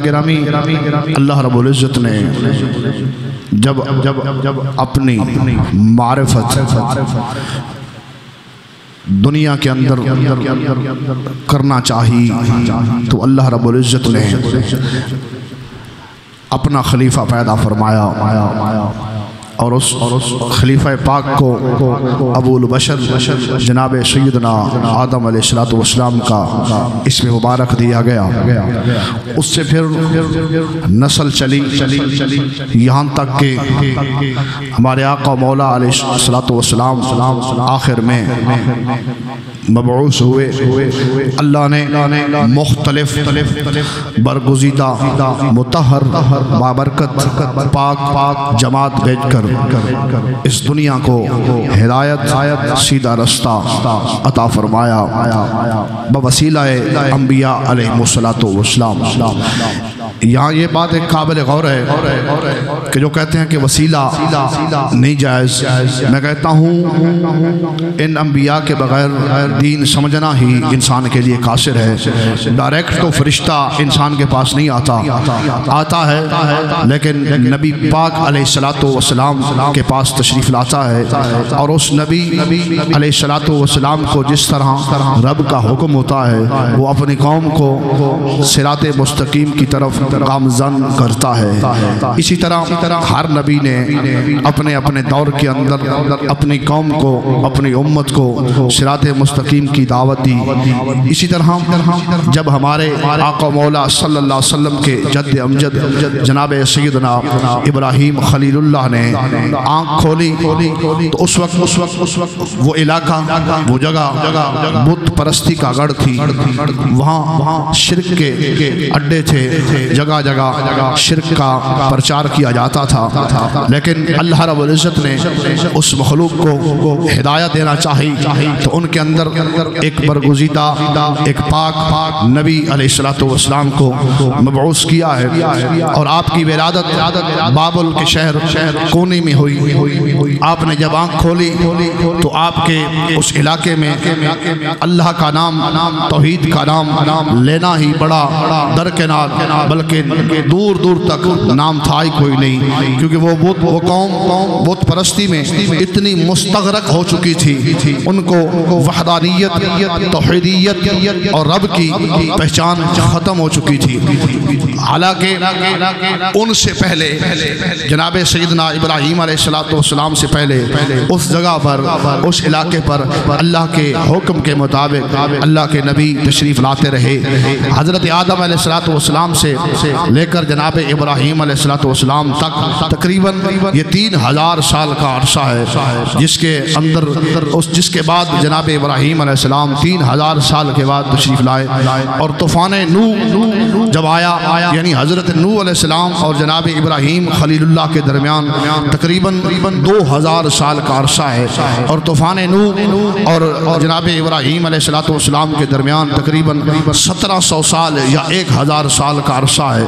گرامی، اللہ رب العزت نے جب اپنی معرفت دنیا کے اندر کرنا چاہی تو اللہ رب العزت نے اپنا خلیفہ پیدا فرمایا، اور اس خلیفہ پاک کو ابو البشر جناب سیدنا آدم علیہ السلام کا اسم مبارک دیا گیا۔ اس سے پھر نسل چلی یہاں تک کہ ہمارے آقا مولا علیہ السلام آخر میں مبعوث ہوئے۔ اللہ نے مختلف برگزیدہ مطہر بابرکت پاک جماعت بھیج کر اس دنیا کو ہدایت سیدھا رستہ عطا فرمایا بوسیلہ انبیاء علیہ السلام۔ یہاں یہ بات ایک قابل غور ہے کہ جو کہتے ہیں کہ وسیلہ نہیں جائز، میں کہتا ہوں ان انبیاء کے بغیر دین سمجھنا ہی انسان کے لیے قاصر ہے۔ ڈائریکٹ تو فرشتہ انسان کے پاس نہیں آتا ہے، لیکن نبی پاک علیہ السلام کے پاس تشریف لاتا ہے، اور اس نبی علیہ السلام کو جس طرح رب کا حکم ہوتا ہے وہ اپنی قوم کو صراط مستقیم کی طرف گامزن کرتا ہے۔ اسی طرح ہر نبی نے اپنے دور کے اندر اپنی قوم کو، اپنی امت کو صراط مستقیم کی دعوت دی۔ اسی طرح جب ہمارے آقا مولا صلی اللہ علیہ وسلم کے جد امجد جناب سیدنا ابراہیم خلیل اللہ نے آنکھ کھولی تو اس وقت وہ علاقہ، وہ جگہ بت پرستی کا گڑھ تھی، وہاں شرک کے اڈے تھے، جگہ جگہ شرک کا پرچار کیا جاتا تھا۔ لیکن اللہ رب العزت نے اس مخلوق کو ہدایت دینا چاہی تو ان کے اندر ایک برگزیدہ، ایک پاک نبی علیہ السلام کو مبعوث کیا ہے، اور آپ کی ولادت بابل کے شہر کونی میں ہوئی۔ آپ نے جب آنکھ کھولی تو آپ کے اس علاقے میں اللہ کا نام، توحید کا نام لینا ہی بڑا درکنار، بلکہ دور دور تک نام تھا ہی کوئی نہیں، کیونکہ وہ قوم بت پرستی میں اتنی مستغرق ہو چکی تھی، ان کو وحدانیت، توحیدیت اور رب کی پہچان ختم ہو چکی تھی۔ حالانکہ ان سے پہلے جناب سیدنا ابراہیم علیہ السلام سے پہلے اس جگہ پر، اس علاقے پر اللہ کے حکم کے مطابق اللہ کے نبی تشریف لاتے رہے۔ حضرت آدم علیہ السلام سے لے کر جناب ابراہیم علیہ السلام تک تقریباً یہ 3000 سال کا عرصہ ہے، جس کے اندر جس کے بعد جناب ابراہیم علیہ السلام 3000 سال کے بعد تشریف لائے، اور طوفان نوح جب آیا، یعنی حضرت نوح علیہ السلام اور جناب ابراہیم خلیل اللہ کے درمیان تقریباً 2000 سال کا عرصہ ہے، اور طوفان نوح اور جناب ابراہیم علیہ السلام کے درمیان تقریباً 1700 سال یا 1000 سال کا عرصہ ہے،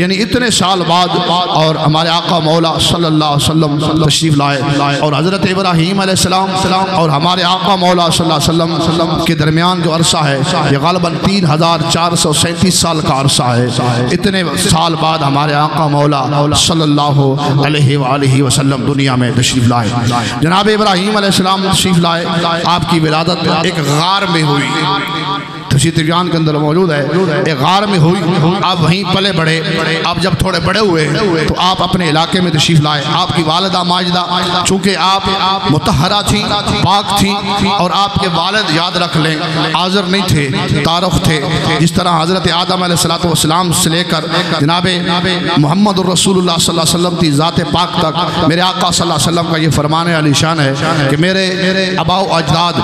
یعنی اتنے سال بعد اور ہمارے آقا مولا صلی اللہ علیہ وسلم تشریف لائے، اور حضرت ابراہیم علیہ السلام اور ہمارے آقا مولا صلی اللہ علیہ وسلم کے درمیان جو عرصہ ہے یہ غالباً 3437 سال کا عرصہ ہے۔ اتنے سال بعد ہمارے آقا مولا صلی اللہ علیہ وآلہ وسلم دنیا میں تشریف لائے۔ جناب ابراہیم علیہ السلام تشریف لائے، آپ کی ولادت ایک غار میں ہوئی، تفسیر تبیان کے اندر موجود ہے، ایک غار میں ہوئی۔ آپ وہیں پلے بڑھے، آپ جب تھوڑے بڑے ہوئے تو آپ اپنے علاقے میں تشریف لائے۔ آپ کی والدہ ماجدہ چونکہ آپ مطہرہ تھیں، پاک تھیں، اور آپ کے والد یاد رکھ لیں آذر نہیں تھے، تارخ تھے، جس طرح حضرت آدم علیہ السلام سے لے کر جناب محمد الرسول اللہ صلی اللہ علیہ وسلم کی ذات پاک تک میرے آقا صلی اللہ علیہ وسلم کا یہ فرمان علی شان ہے کہ میرے آباء و اجداد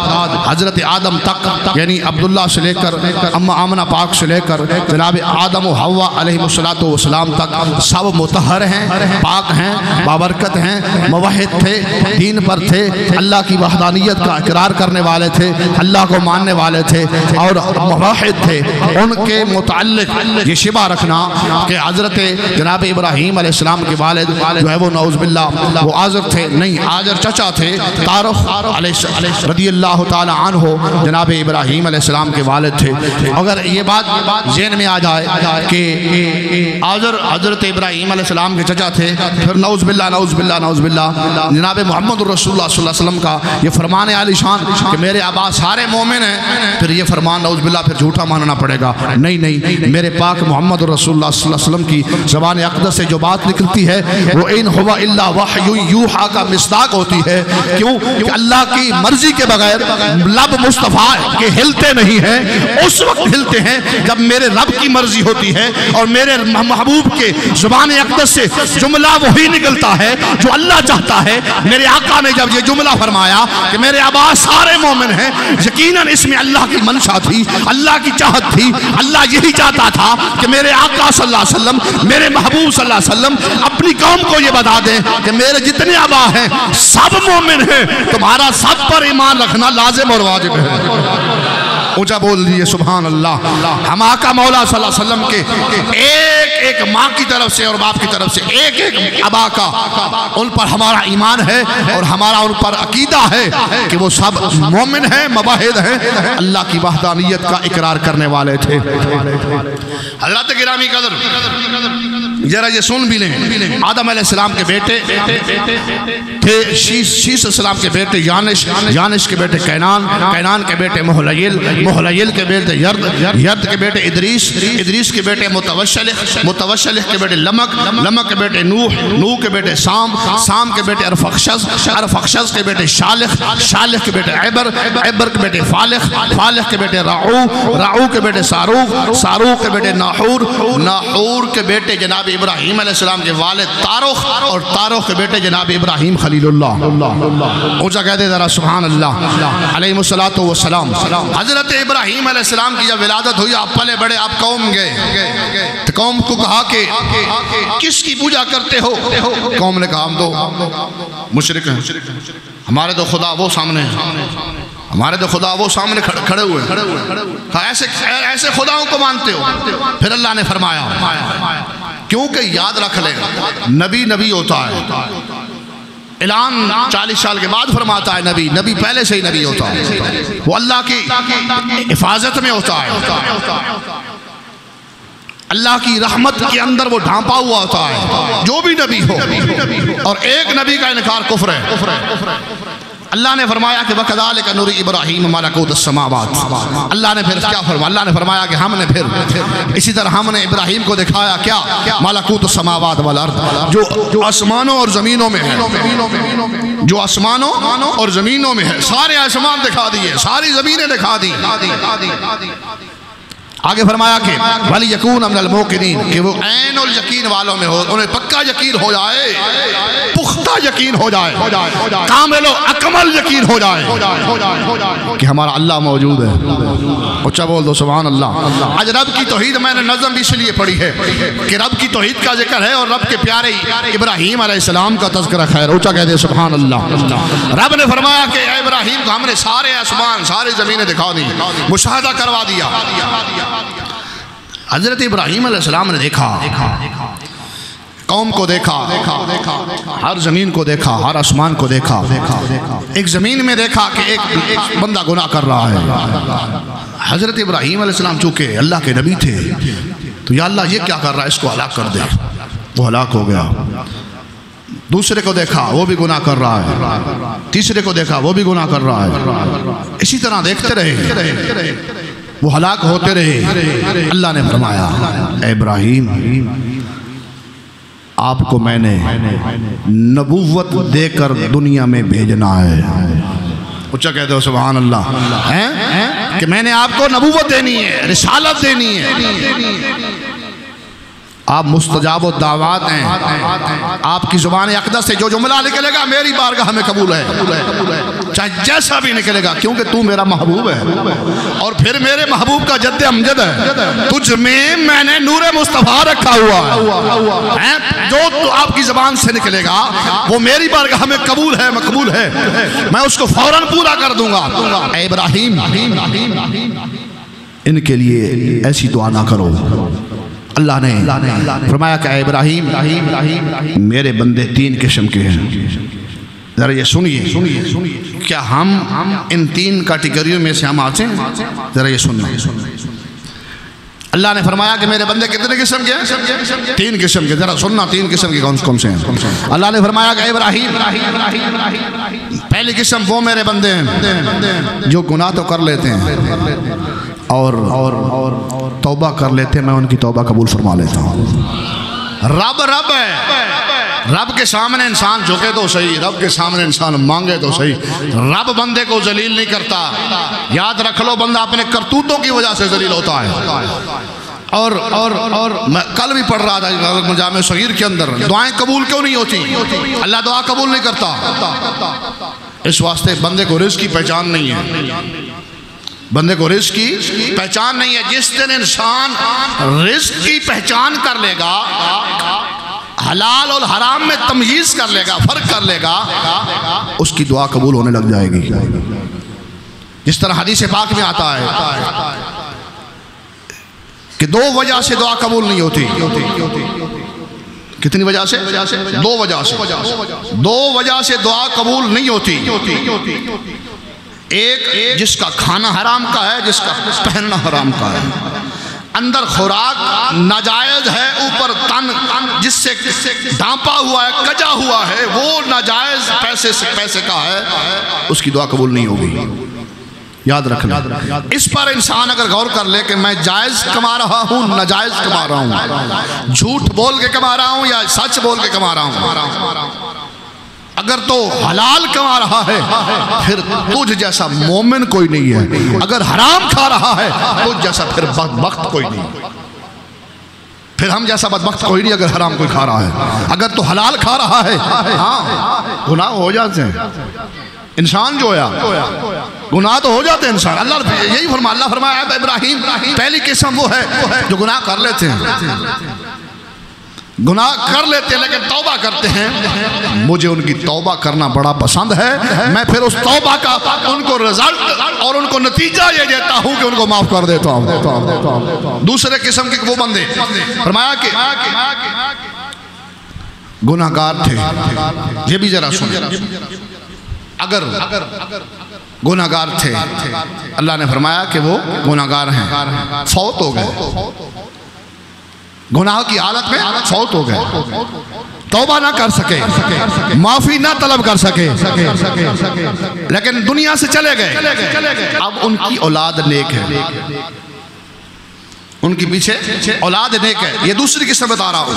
حضرت آدم تک، یعنی عبداللہ سے لے کر اما آمنہ پاک سے لے کر جناب آدم و حوا علیہ السلام تک سب مطہر ہیں، پاک ہیں، بابرکت ہیں، موحد تھے، دین پر تھے، اللہ کی وحدانیت کا اقرار کرنے والے تھے، اللہ کو ماننے والے تھے اور موحد تھے۔ ان کے متعلق یہ شبہ رکھنا کہ حضرت جناب ابراہیم علیہ السلام کے والد جو ہے وہ نعوذ باللہ وہ آذر تھے، نہیں، آذر چچا تھے، تارخ رضی اللہ تعالی عنہ جناب ابراہیم علیہ السلام کے والد والد تھے. اگر یہ بات ذہن میں آ جائے کہ حضرت ابراہیم علیہ السلام کے چچا تھے، پھر نعوذ باللہ نعوذ باللہ نعوذ باللہ جناب محمد رسول اللہ صلی اللہ علیہ وسلم کا یہ فرمان عالی شان کہ میرے آبا سارے مومن ہیں، پھر یہ فرمان نعوذ باللہ پھر جھوٹا ماننا پڑے گا. نہیں، میرے پاک محمد رسول اللہ صلی اللہ علیہ وسلم کی زبان اقدس سے جو بات نکلتی ہے وہ ان ہوا الا وحی یوحا کا مصداق ہوتی ہے. کیوں کہ اللہ کی مرضی کے بغیر لب مصطفیٰ کے ہلتے نہیں ہیں، اس وقت ہلتے ہیں جب میرے رب کی مرضی ہوتی ہے اور میرے محبوب کے زبان اقدس سے جملہ وہی نکلتا ہے جو اللہ چاہتا ہے. میرے آقا نے جب یہ جملہ فرمایا کہ میرے آبا سارے مومن ہیں، یقیناً اس میں اللہ کی منشا تھی، اللہ کی چاہت تھی. اللہ یہی چاہتا تھا کہ میرے آقا صلی اللہ علیہ وسلم، میرے محبوب صلی اللہ علیہ وسلم اپنی قوم کو یہ بتا دیں کہ میرے جتنے آبا ہیں سب مومن ہیں، تمہارا سب پر ایمان رکھنا لازم اور واجب ہے. اونچا بول دیئے سبحان اللہ. ہم آقا مولا صلی اللہ علیہ وسلم کے ایک ماں کی طرف سے اور باپ کی طرف سے ایک ابا کا ان پر ہمارا ایمان ہے اور ہمارا ان پر عقیدہ ہے کہ وہ سب مومن ہیں، مباہد ہیں، اللہ کی وحدانیت کا اقرار کرنے والے تھے. حضرت گرامی قدر ذرا یہ سن بھی لیں، آدم علیہ السلام کے بیٹے تھے شیس علیہ السلام کے بیٹے یانش کے بیٹے کینان کے بیٹے محلیل کے بیٹے یرد کے بیٹے ادریس کے بیٹے متوشلح کے بیٹے لمک کے بیٹے نوح کے بیٹے سام کے بیٹے ارفخشز کے بیٹے شالح کے بیٹے عبر کے بیٹے فالح کے بیٹے راعو کے بیٹے ساروخ کے بیٹے ناحور کے بیٹے جناب ابراہیم علیہ السلام کے والد تاروخ اور تاروخ کے بیٹے جناب ابراہیم خلیل اللہ. اونچا کہہ دے ذرا سبحان اللہ علیہ السلام. حضرت ابراہیم علیہ السلام کی جب ولادت ہوئی آپ پلے بڑے آپ قوم گئے تو قوم کو کہا کہ کس کی پوجا کرتے ہو؟ قوم نے کہا ہم تو مشرک ہیں، ہمارے تو خدا وہ سامنے ہیں، ہمارے تو خدا وہ سامنے کھڑے ہوئے ہیں، ایسے خداؤں کو مانتے ہو؟ پھر اللہ نے فرمایا کیونکہ یاد رکھ لے نبی ہوتا ہے، اعلان 40 سال کے بعد فرماتا ہے نبی پہلے سے ہی نبی ہوتا ہے، وہ اللہ کی حفاظت میں ہوتا ہے، اللہ کی رحمت کے اندر وہ ڈھانپا ہوا ہوتا ہے جو بھی نبی ہو. اور ایک نبی کا انکار کفر ہے. اللہ نے فرمایا کہ وَكَذَلِكَ نُرِي إِبْرَاهِيمَ مَلَكُوتَ السَّمَاوَاتِ. اللہ نے پھر کیا فرمایا؟ اللہ نے فرمایا کہ ہم نے پھر اسی طرح ہم نے ابراہیم کو دکھایا کیا؟ مَلَكُوتُ السَّمَاوَاتِ وَالْأَرْضِ، جو آسمانوں اور زمینوں میں ہے، جو آسمانوں اور زمینوں میں ہے. سارے آسمان دکھا دیے، ساری زمینیں دکھا دی. آگے فرمایا کہ وَلِيَكُونَ مِنَ الْمُوقِنِينَ، کہ وہ عین الیقین والوں میں ہو، انہیں پکا یقین ہو جائے، پختہ یقین ہو جائے، کامل و اکمل یقین ہو جائے کہ ہمارا اللہ موجود ہے. اچھا بول دو سبحان اللہ. آج رب کی توحید میں نے نظم اس لیے پڑھی ہے کہ رب کی توحید کا ذکر ہے اور رب کے پیارے ابراہیم علیہ السلام کا تذکرہ خیر. اونچا کہہ دے سبحان اللہ. رب نے فرمایا کہ اے ابراہیم کو ہم نے سارے آسمان سارے زمینیں دکھا دی، مشاہدہ کروا دیا. حضرت ابراہیم علیہ السلام نے دیکھا، قوم کو دیکھا، ہر زمین کو دیکھا، ہر آسمان کو دیکھا. ایک زمین میں دیکھا کہ ایک بندہ گناہ کر رہا ہے. حضرت ابراہیم علیہ السلام چونکہ اللہ کے نبی تھے تو یا اللہ یہ کیا کر رہا ہے، اس کو ہلاک کر دے. وہ ہلاک ہو گیا. دوسرے کو دیکھا وہ بھی گناہ کر رہا ہے، تیسرے کو دیکھا وہ بھی گناہ کر رہا ہے. اسی طرح دیکھتے رہے، وہ ہلاک ہوتے رہے. اللہ نے فرمایا اے ابراہیم آپ کو میں نے نبوت دے کر دنیا میں بھیجنا ہے. اچھا کہتے ہو سبحان اللہ کہ میں نے آپ کو نبوت دینی ہے، رسالت دینی ہے. آپ مستجاب الدعوات ہیں. آپ کی زبان اقدس سے جو جملہ نکلے گا میری بارگاہ میں قبول ہے، چاہے جیسا بھی نکلے گا، کیونکہ تو میرا محبوب ہے اور پھر میرے محبوب کا جد امجد ہے. تجھ میں نے نور مصطفیٰ رکھا ہوا ہے. جو تو آپ کی زبان سے نکلے گا وہ میری بارگاہ میں قبول ہے، مقبول ہے. میں اس کو فوراً پورا کر دوں گا. اے ابراہیم ان کے لیے ایسی دعا نہ کرو. اللہ نے فرمایا کہ اے ابراہیم میرے بندے 3 قسم کے ہیں. ذرا یہ سنیے کیا ہم ان 3 کیٹیگریوں میں سے ہم آتے ہیں؟ ذرا یہ سننا. اللہ نے فرمایا کہ میرے بندے کتنے قسم کے ہیں؟ 3 قسم کے. ذرا سننا 3 قسم کے کون سے ہیں. اللہ نے فرمایا کہ ابراہیم پہلی قسم وہ میرے بندے ہیں جو گناہ تو کر لیتے ہیں اور توبہ کر لیتے ہیں، میں ان کی توبہ قبول فرما لیتا ہوں. رب ہے، رب کے سامنے انسان جھکے تو صحیح، رب کے سامنے انسان مانگے تو صحیح. رب بندے کو ذلیل نہیں کرتا. یاد رکھ لو، بندہ اپنے کرتوتوں کی وجہ سے ذلیل ہوتا ہے. اور میں کل بھی پڑھ رہا تھا جامع صغیر کے اندر، دعائیں قبول کیوں نہیں ہوتی؟ اللہ دعا قبول نہیں کرتا. اس واسطے بندے کو رزق کی پہچان نہیں ہے. بندے کو رزق کی پہچان نہیں ہے. جس دن انسان رزق کی پہچان کر لے گا، حلال اور حرام میں تمیز کر لے گا، فرق کر لے گا، اس کی دعا قبول ہونے لگ جائے گی. جس طرح حدیث پاک میں آتا ہے کہ 2 وجہ سے دعا قبول نہیں ہوتی. کتنی وجہ سے؟ 2 وجہ سے. 2 وجہ سے دعا قبول نہیں ہوتی. ایک جس کا کھانا حرام کا ہے، جس کا پہننا حرام کا ہے، اندر خوراک ناجائز ہے، اوپر تن جس سے ڈھانپا ہوا ہے، کجا ہوا ہے، وہ ناجائز پیسے کا ہے، اس کی دعا قبول نہیں ہوگی. یاد رکھنا. اس پر انسان اگر غور کر لے کہ میں جائز کما رہا ہوں، ناجائز کما رہا ہوں، جھوٹ بول کے کما رہا ہوں یا سچ بول کے کما رہا ہوں، اگر تو حلال کما رہا ہے پھر تجھ جیسا مومن کوئی نہیں ہے. اگر حرام کھا رہا ہے تجھ جیسا پھر بدبخت کوئی نہیں. پھر ہم جیسا بدبخت کوئی نہیں اگر حرام کوئی کھا رہا ہے. اگر تو حلال کھا رہا ہے، ہاں گناہ ہو جاتے ہیں. انسان جو ہے گناہ تو ہو جاتے ہیں انسان. اللہ یہی اللہ فرمایا ہے ابراہیم پہلی قسم وہ ہے جو گناہ کر لیتے ہیں. گناہ کر لیتے ہیں لیکن توبہ کرتے ہیں. مجھے ان کی توبہ کرنا بڑا پسند ہے. میں پھر اس توبہ کا ان کو رزلٹ اور ان کو نتیجہ یہ دیتا ہوں کہ ان کو معاف کر دیتا ہوں. دوسرے قسم کے وہ بندے فرمایا کہ گناہگار تھے. یہ بھی ذرا سنیں. اگر گناہگار تھے، اللہ نے فرمایا کہ وہ گناہگار ہیں، فوت ہو گئے، گناہ کی حالت میں فوت ہو گئے، توبہ نہ کر سکے، معافی نہ طلب کر سکے، لیکن دنیا سے چلے گئے. اب ان کی اولاد نیک ہے، ان کی پیچھے اولاد نیک ہے. یہ دوسری قسم بتا رہا ہوں.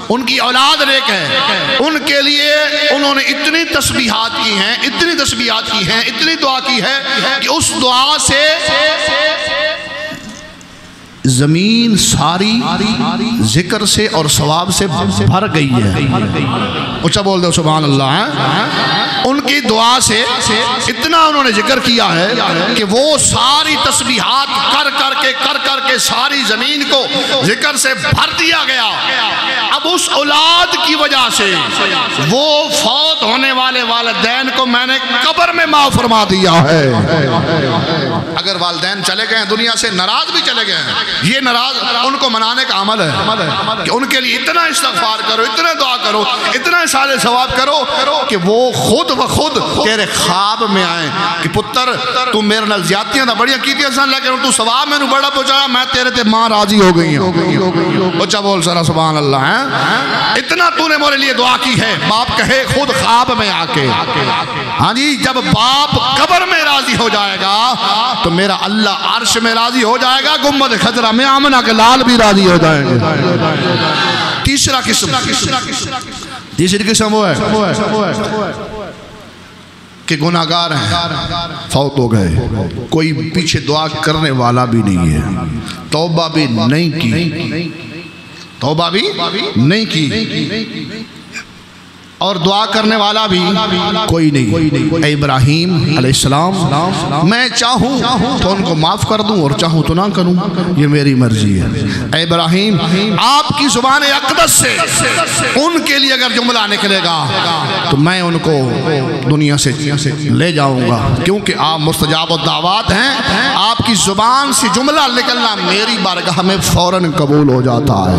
ان کی اولاد نیک ہے. ان کے لیے انہوں نے اتنی تسبیحات کی ہیں، اتنی تسبیحات کی ہیں، اتنی دعا کی ہے کہ اس دعا سے زمین ساری ذکر سے اور ثواب سے بھر گئی ہے. اچھا بول دو سبحان اللہ. ان کی دعا سے اتنا انہوں نے ذکر کیا ہے کہ وہ ساری تسبیحات کر کے ساری زمین کو ذکر سے بھر دیا گیا. اب اس اولاد کی وجہ سے وہ فوت ہونے والے والدین کو میں نے قبر میں معاف فرما دیا ہے. اگر والدین چلے گئے ہیں دنیا سے، ناراض بھی چلے گئے ہیں، یہ ناراض ان کو منانے کا عمل ہے کہ ان کے لیے اتنا استغفار کرو، اتنا دعا کرو، اتنا سارے ثواب کرو کہ وہ خود بخود تیرے خواب میں آئیں کہ پتر تو میرے نال زیادتیاں دا بڑیاں کیتیاں سن، لیکن تو ثواب میں نو بڑا پہنچایا، میں تیرے تے ماں راضی ہو گئی ہوں. اچھا بول سارا سبحان اللہ. اتنا تو نے میرے لیے دعا کی ہے. باپ کہے خود خواب میں آ کے، ہاں جی، جب باپ قبر میں راضی ہو جائے گا تو میرا اللہ عرش میں راضی ہو جائے گا، گنبد خضرا میں آمنہ کے لال بھی راضی ہو جائیں گے. تیسری قسم وہ ہے کہ گناہگار ہیں، فوت ہو گئے، کوئی پیچھے دعا کرنے والا بھی نہیں ہے، توبہ بھی نہیں کی، اور دعا کرنے والا بھی کوئی نہیں. اے ابراہیم علیہ السلام، میں چاہوں تو ان کو معاف کر دوں اور چاہوں تو نہ کروں، یہ میری مرضی ہے. اے ابراہیم، آپ کی زبان اقدس سے ان کے لیے اگر جملہ نکلے گا تو میں ان کو دنیا سے لے جاؤں گا، کیونکہ آپ مستجاب الدعوات ہیں. آپ کی زبان سے جملہ نکلنا میری بارگاہ میں فوراً قبول ہو جاتا ہے،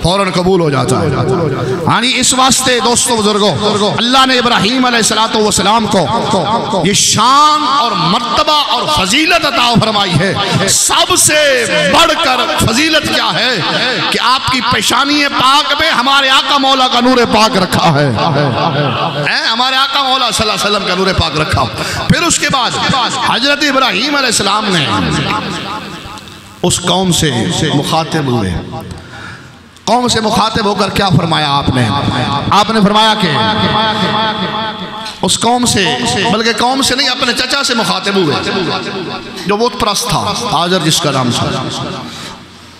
فوراً قبول ہو جاتا ہے. یعنی اس واسطے دوستوں بزرگوں، اللہ نے ابراہیم علیہ السلام کو یہ شان اور مرتبہ اور فضیلت عطا فرمائی ہے۔ سب سے بڑھ کر فضیلت کیا ہے کہ آپ کی پیشانی پاک میں ہمارے آقا مولا کا نور پاک رکھا ہے، ہمارے آقا مولا صلی اللہ علیہ وسلم کا نور پاک رکھا۔ پھر اس کے بعد حضرت ابراہیم علیہ السلام نے اس قوم سے مخاطب ہوئے، قوم سے مخاطب ہو کر کیا فرمایا آپ نے فرمایا کہ اس قوم سے، بلکہ قوم سے نہیں، اپنے چچا سے مخاطب ہوئے جو بت پرست تھا، آزر جس کا نام تھا،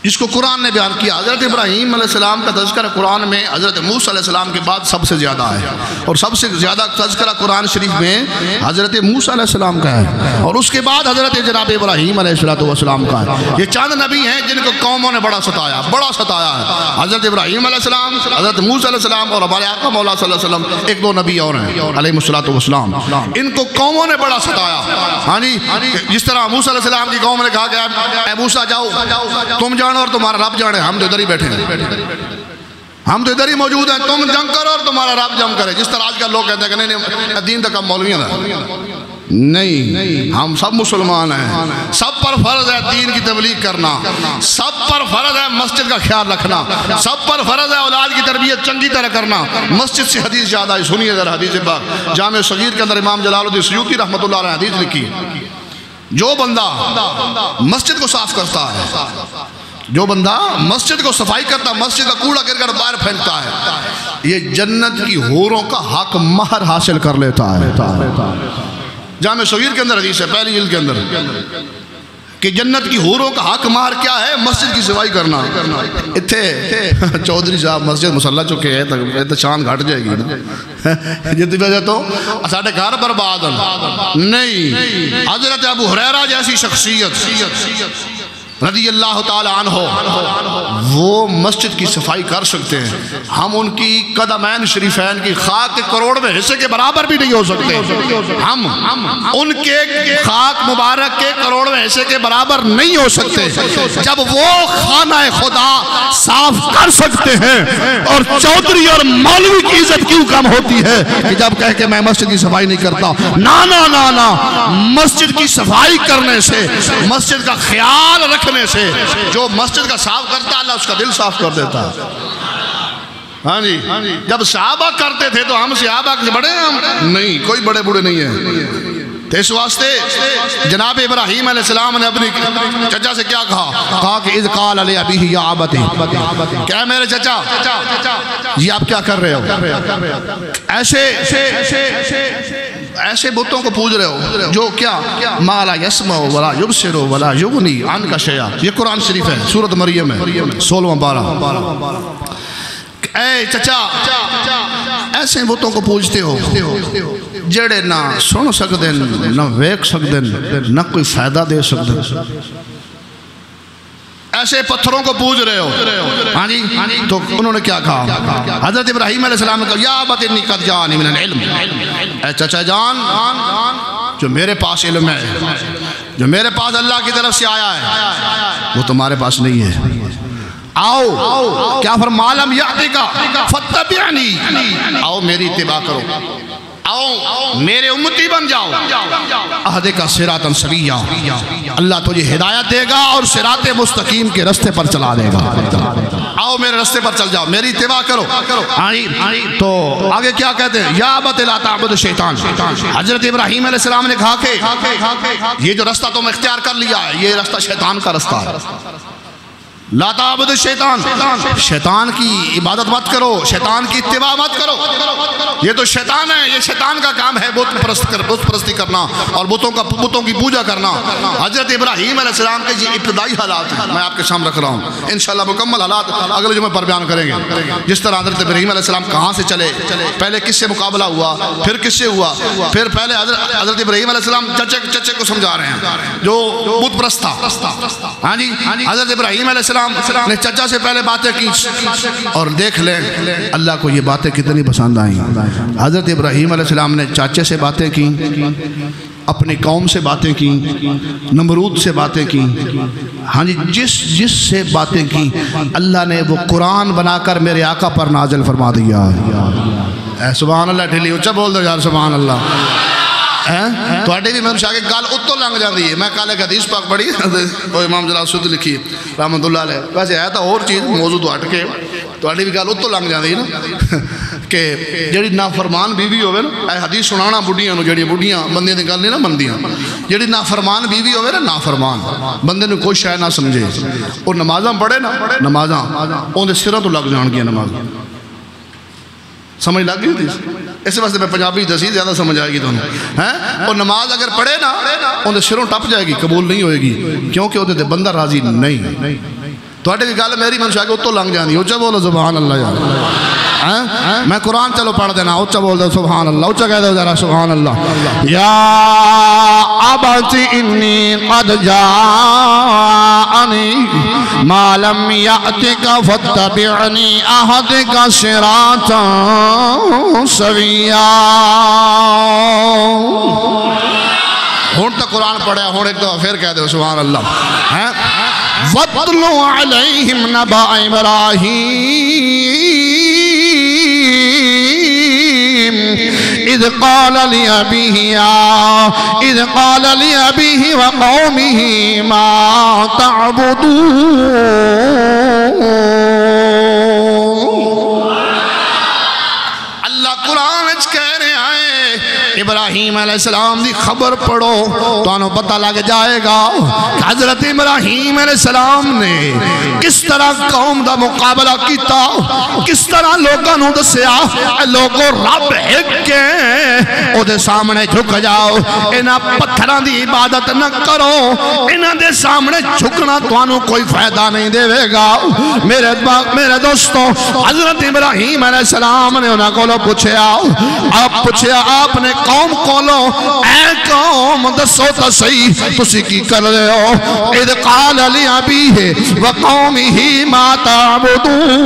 جس کو قرآن نے بیان کیا۔ حضرت ابراہیم علیہ السلام کا تذکرہ قرآن میں حضرت موسیٰ علیہ السلام کے بعد سب سے زیادہ ہے، اور سب سے زیادہ تذکرہ قرآن شریف میں حضرت موسیٰ علیہ السلام کا ہے، اور اس کے بعد حضرت جناب ابراہیم علیہ السلام کا ہے۔ یہ چند نبی ہیں جن کو قوموں نے بڑا ستایا ہے۔ حضرت ابراہیم علیہ السلام، حضرت موسیٰ علیہ السلام اور ہمارے آقا مولا صلی اللہ علیہ وسلم، ایک دو نبی اور ہیں علیہ السلام، ان کو قوموں نے بڑا ستایا۔ ہاں جی، جس طرح موسیٰ علیہ السلام کی قوم نے کہا کہ اے موسیٰ جاؤ، تم جانو اور تمہارا رب جانے، ہم تو ادھر ہی بیٹھے ہیں، ہم تو ادھر ہی موجود ہیں، تم جنگ کرو اور تمہارا رب جنگ کرے۔ جس طرح آج کل لوگ کہتے ہیں کہ نہیں دین تک ہم مولویاں ہیں، نہیں، ہم سب مسلمان ہیں، سب پر فرض ہے دین کی تبلیغ کرنا، سب پر فرض ہے مسجد کا خیال رکھنا، سب پر فرض ہے اولاد کی تربیت چنگی طرح کرنا۔ مسجد سے حدیث زیادہ ہے، سنیے ذرا حدیث پاک، جامع صغیر کے اندر امام جلال الدین سیوطی رحمۃ اللہ علیہ حدیث لکھی، جو بندہ مسجد کو صاف کرتا ہے، جو بندہ مسجد کو صفائی کرتا ہے، مسجد کا کوڑا کرکٹ باہر پھینکتا ہے، یہ جنت کی حوروں کا حق مہر حاصل کر لیتا ہے۔ جامع صغیر کے اندر حدیث ہے، پہلی جلد کے اندر، کہ جنت کی حوروں کا حق مہر کیا ہے؟ مسجد کی صفائی کرنا۔ اتھے چودھری صاحب مسجد مسلح چکے ہیں تو شان گھٹ جائے گی نا، جتنی وجہ تو ساڑھے گھر برباد نہیں۔ حضرت ابو ہریرہ جیسی شخصیت رضی اللہ تعالی عنہ وہ مسجد کی صفائی کر سکتے ہیں، ہم ان کی قدمین شریفین کی خاک کے کروڑویں حصے کے برابر بھی نہیں ہو سکتے، ہم ان کے خاک مبارک کے کروڑویں حصے کے برابر نہیں ہو سکتے۔ جب وہ خانہ خدا صاف کر سکتے ہیں، اور چودھری اور مولوی کی عزت کیوں کم ہوتی ہے کہ جب کہہ کہ میں مسجد کی صفائی نہیں کرتا؟ نا نا نا نا، مسجد کی صفائی کرنے سے، مسجد کا خیال رکھنے سے، جو مسجد کا صاف کرتا ہے اللہ اس کا دل صاف کر دیتا ہے۔ ہاں جی، جب صحابہ کرتے تھے تو ہم صحابہ سے بڑے ہیں؟ نہیں، کوئی بڑے بڑے نہیں ہیں۔ تو اس واسطے جناب ابراہیم علیہ السلام نے اپنی چچا سے کیا کہا کہ اذ قال علی ابیہ یا ابتی، کہ اے میرے چچا جی آپ کیا کر رہے ہو؟ ایسے بتوں کو پوج رہے ہو جو کیا ما لا یسمع ولا یبصر ولا یغنی عنک شیئا۔ یہ قرآن شریف ہے، سورۃ مریم ہے 16واں پارہ۔ اے چچا ایسے بتوں کو پوجتے ہو جڑے نہ سن سکتے نہ ویکھ سکتے نہ کوئی فائدہ دے سکتے، ایسے پتھروں کو پوج رہے ہو۔ ہاں جی، تو انہوں نے کیا کہا؟ حضرت ابراہیم علیہ السلام نے کہا یا ابت انی قد جاءنی من العلم، اے چچا جان جو میرے پاس علم ہے، جو میرے پاس اللہ کی طرف سے آیا ہے، وہ تمہارے پاس نہیں ہے۔ آؤ، کیا فرما لم یأتک فتبعنی، آؤ میری اتباع کرو، آؤ میرے امتی بن جاؤ، اہدک صراطا سویا، اللہ تجھے ہدایت دے گا اور صراط مستقیم کے رستے پر چلا دے گا۔ آؤ میرے رستے پر چل جاؤ، میری اتباع کرو۔ تو آگے کیا کہتے ہیں؟ یا ابت لا تعبد الشیطان، حضرت ابراہیم علیہ السلام نے کہا کہ یہ جو رستہ تم اختیار کر لیا ہے یہ رستہ شیطان کا رستہ ہے، لا تعبد الشیطان، شیطان کی عبادت مت کرو، شیطان کی اتباع مت کرو، یہ تو شیطان ہے، یہ شیطان کا کام ہے بت پرستی کرنا اور بتوں کی پوجا کرنا۔ حضرت ابراہیم علیہ السلام کے یہ ابتدائی حالات ہیں، میں آپ کے سامنے رکھ رہا ہوں، انشاءاللہ مکمل حالات اگلے جمعے پر بیان کریں گے۔ جس طرح حضرت ابراہیم علیہ السلام کہاں سے چلے، پہلے کس سے مقابلہ ہوا، پھر کس سے ہوا، پھر پہلے حضرت ابراہیم علیہ السلام چچے کو سمجھا رہے ہیں جو بت پرست تھا۔ ہاں جی، حضرت ابراہیم علیہ السلام نے چچا سے پہلے باتیں کی، اور دیکھ لیں اللہ کو یہ باتیں کتنی پسند آئیں۔ حضرت ابراہیم علیہ السلام نے چاچے سے باتیں کی، اپنی قوم سے باتیں کی، نمرود سے باتیں کی، ہاں جی جس سے باتیں کی اللہ نے وہ قرآن بنا کر میرے آقا پر نازل فرما دیا۔ سبحان اللہ، ڈھیلی اچھا بول دو یار سبحان اللہ۔ توڑے بھی میں شاہ کے گال اتو لنگ جان دی ہے۔ میں کالے کا حدیث پاک پڑھی وہ امام جلال سود لکھی رحمت اللہ علیہ، ویسے ہے تو اور چیز موضوع تو ہٹ کے توڑے بھی گال اتو لنگ جان دی نا کہ جڑی نافرمان بیوی ہوئے نا، اے حدیث سنانا بڑھیاں نو، جڑی بڑھیاں بندے دی گل نہیں نا مندیاں، جڑی نافرمان بیوی ہوئے نا، نافرمان بندے نے کوئی شاید نہ سمجھے، اور نمازاں پڑھے نا، نمازاں ان دے سرہ تو لگ جان گیا نمازاں، سمجھ لگ گئی تھی؟ اس واسطے میں پنجابی دسی زیادہ سمجھ آئے گی تو اور نماز اگر پڑھے نا ان دے سروں ٹپ جائے گی، قبول نہیں ہوئے گی، کیونکہ وہ دے بندہ راضی نہیں۔ تو اٹھے بھی گال میری منشاہ کے اتو لنگ جان دی، اچھا بولو سبحان اللہ یار۔ میں قرآن چلو پڑھ دینا، اچھا بول دو سبحان اللہ، اچھا کہہ دو ذرا سبحان اللہ۔ یا ابت انی قد جاءنی ما لم یأتک فاتبعنی اہدک صراطا سویا۔ ہون تک قرآن پڑھا، ہون ایک دفعہ پھر کہہ دو سبحان اللہ۔ وَاتْلُ عَلَيْهِمْ نَبَأَ إِبْرَاهِيمَ إِذْ قَالَ لِأَبِيهِ وَقَوْمِهِ مَا تَعْبُدُونَ۔ اللہ قرآن اچھ کہہ رہے ہیں ابراہیم علیہ السلام دی خبر پڑھو تو انہوں پتہ لگ جائے گا کہ حضرت ابراہیم علیہ السلام نے کس طرح قوم دا مقابلہ کیتا، کس طرح لوگاں نوں دسیا لوگوں رب ایک کے او دے سامنے جھک جاؤ، انہاں پتھراں دی عبادت نہ کرو، انہاں دے سامنے جھکنا تو انہوں کوئی فائدہ نہیں دے گا۔ میرے دوستوں، حضرت ابراہیم علیہ السلام نے انہاں کو پوچھیا آپ نے قوم کولو، اے قوم دسو تا صحیح تسی کی کر رہے ہو؟ اذ قال لأبیہ وقومہ ما تعبدون۔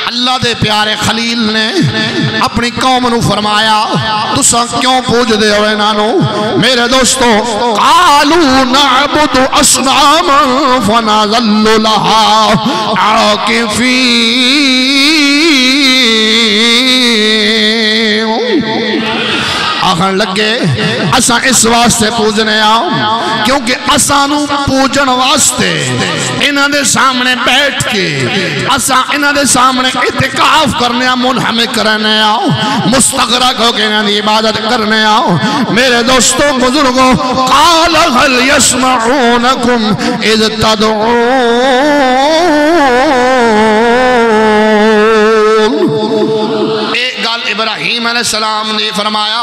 اللہ دے پیارے خلیل نے اپنی قوم نو فرمایا تساں کیوں پوج دے ہوئے نانو؟ میرے دوستو، قالوا نعبد اصناما فنظل لها عاکفین۔ آخر لگے اساں اس واسطے پوجنے آؤ کیونکہ اساں نو پوجن واسطے انہاں دے سامنے بیٹھ کے اساں انہاں دے سامنے اعتکاف کرنے آؤ، منحمک کرنے آؤ، مستغرق ہو کے انہاں دی عبادت کرنے آؤ۔ میرے دوستوں بزرگوں، قال هل يسمعونكم اذ تدعون۔ ابراہیم علیہ السلام نے فرمایا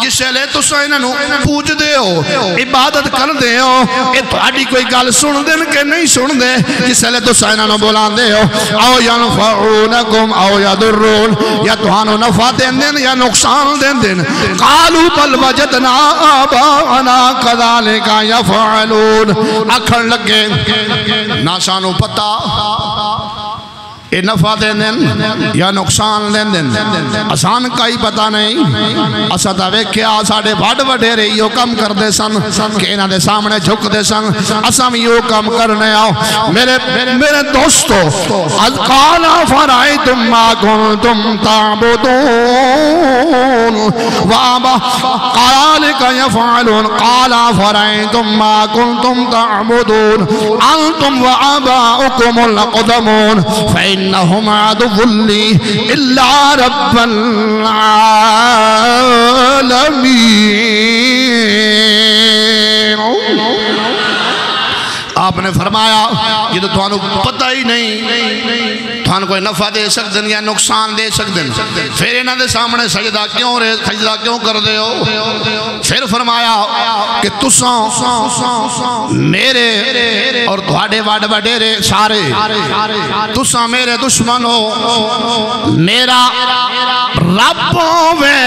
جسے لے تو سیننو پوچھ دے ہو، عبادت کر دے ہو، اے تھوڑی کوئی گال سن دن کے نہیں سن دے، جسے لے تو سیننو بلان دے ہو، او ینفعونکم او یدرون، یا توانو نفع دین دن یا نقصان دین دن۔ قالوا بل وجدنا آباءنا کذالک یفعلون۔ اکھڑ لگے ناسانو پتا اے نفع دین دن یا نقصان دین دن، آسان کا ہی پتہ نہیں۔ اسا تا ویکھیا ساڈے بڑ وڈیرے یو کم کر دے سن کہ انہاں دے سامنے جھک دے سن، اساں بھی یو کم کرنے آؤ۔ میرے دوستو، اذ قال فرأیتم ما کنتم تعبدون وآبا قالک یفعلون، قال فرأیتم ما کنتم تعبدون انتم وآباؤکم الاقدمون فإنهم عدو لي إلا رب العالمين۔ آپ نے فرمایا یہ تو تھانو پتہ ہی نہیں، تھانو کوئی نفع دے سکدن یا نقصان دے سکدن، پھر انہاں دے سامنے سجدہ کیوں کر دے ہو؟ پھر فرمایا کہ تساں میرے اور تھوڑے وڈ وڈیرے سارے تساں میرے دشمن ہو، میرا رب ہوئے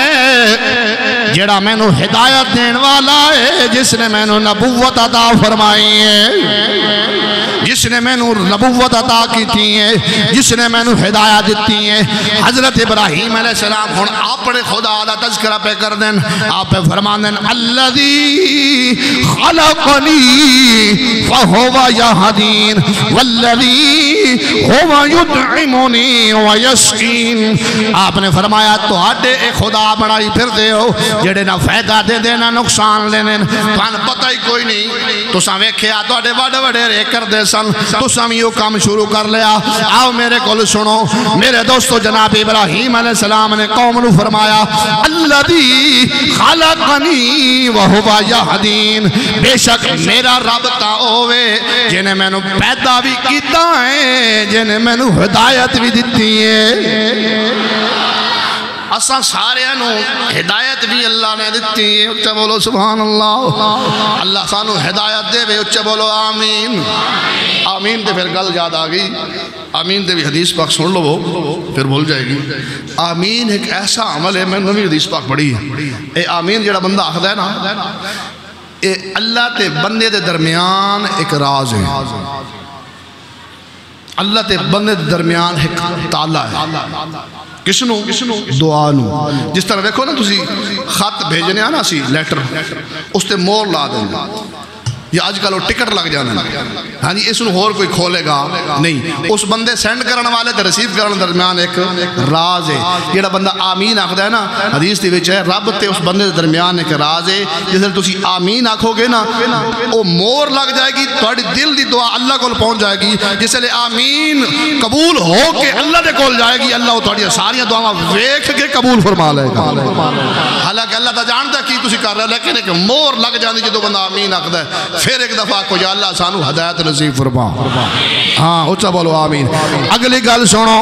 جڑا میں نو ہدایت دین والا ہے، جس نے میں نو نبوت عطا فرمائی ہے، جس نے میں نبوت عطا کی تھی ہے، جس نے میں ہدایت دیتی ہے۔ حضرت ابراہیم علیہ السلام ہن اپنے خدا دا تذکرہ پہ کر دیں، آپ پہ فرمان دیں الذی خلقنی فہو یہدین والذی ہو یطعمنی ویسقین۔ آپ نے فرمایا تو ہڈے ایک خدا بڑائی پھر دے ہو جڑے نہ فائدہ دے دے نہ نقصان لینے، تھان پتہ ہی کوئی نہیں، تو ساں ویکھیا تو ہڈے بڑے بڑے رے کر دے سن، تو ساں یہ کام شروع کر لیا۔ آؤ میرے کول سنو میرے دوستو، جناب ابراہیم علیہ السلام نے قوم نو فرمایا الذی خلقنی وہو یہدین، بے شک میرا رب تا ہوئے جنہیں میں نو پیدا بھی کیتا ہے، جنہیں میں نو ہدایت بھی دیتی ہے۔ اساں سارے نو ہدایت بھی اللہ نے دیتی ہے، اچھا بولو سبحان اللہ۔ اللہ سانو ہدایت دے بے، اچھا بولو آمین۔ آمین دے پھر گل یاد آگئی، آمین دے بھی حدیث پاک سن لو پھر بھول جائے گی۔ آمین ایک ایسا عمل ہے، میں نے بھی حدیث پاک پڑھی ہے، اے آمین جڑا بندہ آخدا ہے نا، اے اللہ تے بندے دے درمیان ایک راز ہے، اللہ تے بندے دے درمیان ایک تالا ہے۔ کس نو؟ دعا نو۔ جس طرح دیکھو نا تسی خط بھیجنے آنا سی لیٹر، اس تے مور لا دیں یا آج کل وہ ٹکٹ لگ جانا ہے، ہاں جی اس نو اور کوئی کھولے گا نہیں، اس بندے سینڈ کرنے والے تے ریسیو کرنے درمیان ایک راز ہے۔ جیڑا بندہ آمین آکھدا ہے نا، حدیث دی وچ ہے رب تے اس بندے درمیان ایک راز ہے، جس لئے تسی آمین آکھو گے نا وہ مور لگ جائے گی، تھوڑی دل دی دعا اللہ کو پہنچ جائے گی، جس لئے آمین قبول ہو کے اللہ دے کول جائے گی، اللہ تھوڑی ساریاں دعاواں ویکھ کے قبول فرما لے گا۔ حالانکہ اللہ تا جانتا کی تسی کر رہے، لیکن ایک مور لگ جاندی جدو بندہ آمین آکھدا ہے، پھر ایک دفعہ کو یا اللہ سانو ہدایت نصیب فرما۔ ہاں اچھا بولو آمین۔ اگلی گل سنو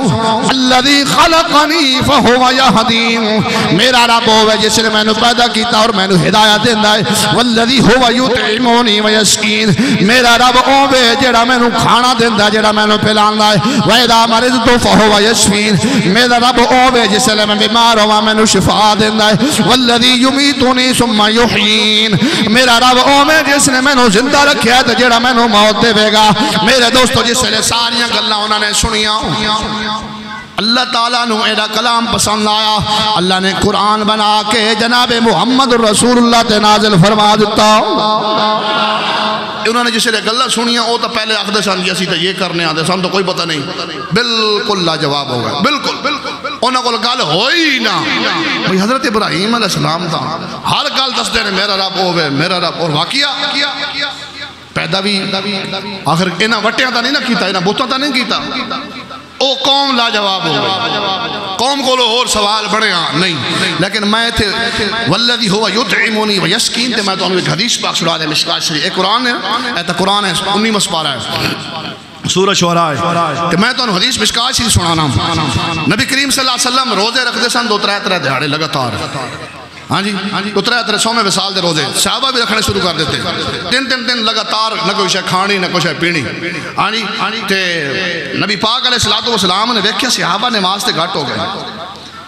الذی خلقنی فہو یہدین، میرا رب ہوئے جس نے میں نے پیدا کیتا اور میں نے ہدایت دینا ہے، والذی ہو یطعمنی ویسقین، میرا رب ہوئے جڑا میں نے کھانا دینا، جڑا میں نے پلانا ہے، وَإِذَا مَرِضْتُ فَهُوَ یشفین، میرا رب ہوئے جس نے میں بیمار ہوا میں نے شفا دینا ہے، والذی یمیتنی ثم یحیین، میرا رب ہوئے جس نے میں نے زندہ رکھیا ہے تو جڑا میں نے موت دے گا۔ میرے دوستو جس لئے ساریاں گلاں انہوں نے سنیاں، اللہ تعالیٰ نے ایڈا کلام پسند آیا، اللہ نے قرآن بنا کے جناب محمد رسول اللہ تے نازل فرما دیتا۔ انہوں نے جس لئے گلہ سنیاں وہ تو پہلے آخدے سن جیسی تو یہ کرنے آدھے سن تو کوئی پتہ نہیں، بالکل لاجواب ہو گئے، بالکل انہوں کو گل ہوئی نا۔ بھئی حضرت ابراہیم علیہ السلام تھا، ہر گل دس دے نے میرا رب ہوئے، میرا رب، اور واقعہ پیدا بھی آخر انہاں وٹیاں تا نہیں نہ کیتا، انہاں بوتاں تا نہیں کیتا، او قوم لاجواب ہو گئی، قوم کو لو اور سوال بڑے ہاں نہیں، لیکن میں تھے والذی ہوا یطعمنی ویسقین تے میں تو انہوں ایک حدیث پاک سنا دے مشکات شریف، ایک قرآن ہے، ایتا قرآن ہے 19 پارہ ہے سورہ شعراء ہے، تو میں تو انہوں حدیث مشکات شریف سنانا، نبی کریم صلی اللہ علیہ وسلم روزے رکھ دے سن 2-3 دہاڑے لگاتار، ہاں جی تو 3 سومے وصال دے روزے، صحابہ بھی رکھنے شروع کر دیتے، 3 لگاتار نہ کوئی شے کھانی نہ کوئی شے پینی، ہاں جی تے نبی پاک علیہ السلام نے دیکھیا صحابہ نماز تے گھٹ ہو گئے،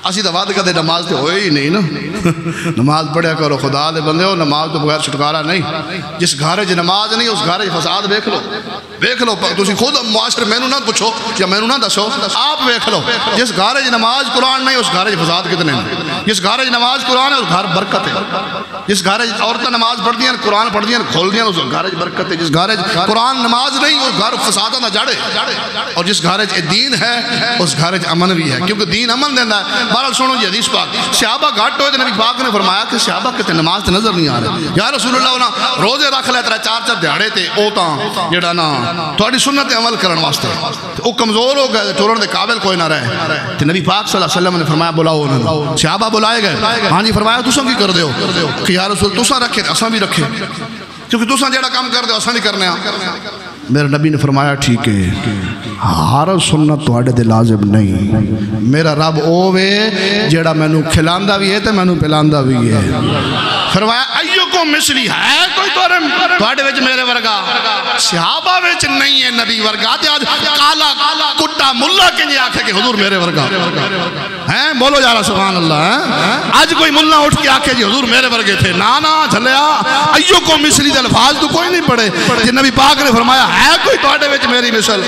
اسی تو وعد کدے نماز تے ہوئے ہی نہیں نا، نماز پڑھیا کرو خدا دے بندے ہو، نماز تو بغیر چھٹکارا نہیں، جس گھارے جی نماز نہیں اس گھارے جی فساد دیکھ لو، تسی خود معاشر میں نہ پوچھو یا میں نہ دسو، آپ دیکھ لو، جس گھارے جی نماز قرآن نہیں اس گھارے جی فساد کتنے ہیں، جس گھارے جی نماز قرآن ہے اس گھر برکت ہے، جس گھارے جی عورتیں نماز پڑھ دیا قرآن پڑھ دیا کھول دیا اس گھارے جی برکت ہے، جس گھارے جی قرآن نماز نہیں اس گھر فسادہ نہ جاڑے، اور جس گھارے جی دین ہے اس گھارے جی امن بھی ہے، کیونکہ دین امن دینا ہے۔ بہرحال سنو جی حدیث پاک، صحابہ گھٹ ہوئے تو نبی پاک نے فرمایا کہ صحابہ کہتے نماز تے نظر نہیں آ رہے، یا رسول اللہ انہاں روزے رکھ لے 3-4 دہاڑے تے او تاں جڑا نا تھوڑی سنت عمل کرن واسطے او کمزور ہو گئے ٹورن دے قابل کوئی نہ رہے، تے نبی پاک صلی اللہ علیہ وسلم نے فرمایا بلاؤ انہاں، صحابہ بلائے گئے، ہاں جی فرمایا تساں کی کر دیو کہ یا رسول تساں رکھے اساں بھی رکھے، کیونکہ تساں جڑا کام کر دیو اساں نہیں کرنے ہاں۔ میرے نبی نے فرمایا ٹھیک ہے، ہر سنت تو دے لازم نہیں، میرا رب اوے جیڑا میں نو کھلاندا بھی ہے تے میں نو پلاندا بھی ہے۔ فرمایا ایوکم مثلی ہے کوئی توڑے وچ میرے ورگا، صحابہ وچ نہیں ہے نبی ورگا تے آج کالا کٹا ملہ کے لیے آکھے کہ حضور میرے ورگا ہیں بولو یارا سبحان اللہ آج کوئی ملہ اٹھ کے آکھے جی حضور میرے ورگے تھے نا جھلیا ایو کو مثلی دے الفاظ تو کوئی نہیں پڑے جی نبی پاک نے فرمایا ہے کوئی تواڈے وچ میری مثل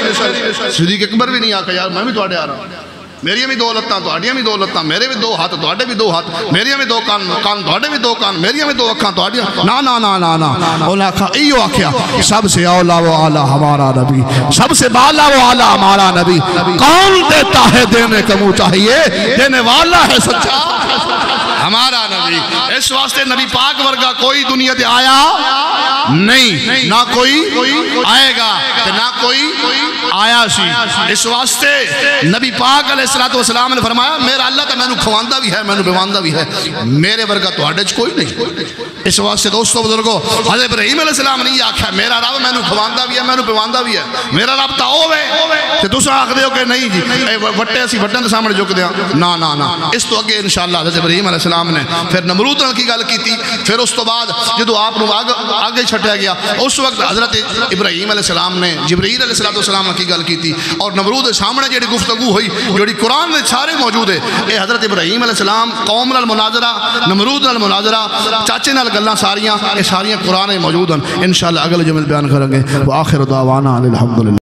صدیق اکبر بھی نہیں آکھا یار میں بھی تواڈے آ رہا میری بھی دو لتاں تواڈیاں بھی دو لتاں میرے بھی دو ہاتھ تواڈے بھی دو ہاتھ میری بھی دو کان تواڈے بھی دو کان میری بھی دو اکھاں تواڈیاں نا نا نا نا نا انہاں آکھا ایو آکھیا سب سے اولا و اعلی ہمارا نبی سب سے بالا و اعلی ہمارا نبی کون دیتا ہے دینے کا منہ چاہیے دینے والا ہے سچا ہمارا نبی اس واسطے نبی پاک ورگا کوئی دنیا دے آیا نہیں نہ کوئی آئے گا نہ کوئی آیا سی اس واسطے نبی پاک علیہ السلام نے فرمایا میرا اللہ تو میں نے کھواندہ بھی ہے میں نے بیواندہ بھی ہے میرے ورگا تو آڈج کوئی نہیں اس واسطے دوستو بزرگو حضرت ابراہیم علیہ السلام نے یہ آکھا میرا رب میں نے کھواندہ بھی ہے میں نے بیواندہ بھی ہے میرا رب تا ہوئے کہ دوسرا آکھ دے ہو کہ نہیں جی وٹے اسی وٹن دے سامنے جھک دیا نا اس تو اگے انشاءاللہ حضرت ابراہیم علیہ السلام نے پھر نمرود کی گل کی تھی پھر اس تو بعد جدو آپ نے آگے چھٹیا گیا اس وقت حضرت ابراہیم علیہ السلام نے جبرائیل علیہ السلام کی گل کی تھی اور نمرود سامنے جڑی گفتگو ہوئی جڑی قرآن میں سارے موجود ہے اے حضرت ابراہیم علیہ السلام قوم نال مناظرہ نمرود نال مناظرہ چاچے نال گلاں ساریاں قرآن موجود ہیں انشاءاللہ اگلے جمعے بیان کریں گے وآخر دعوانا الحمدللہ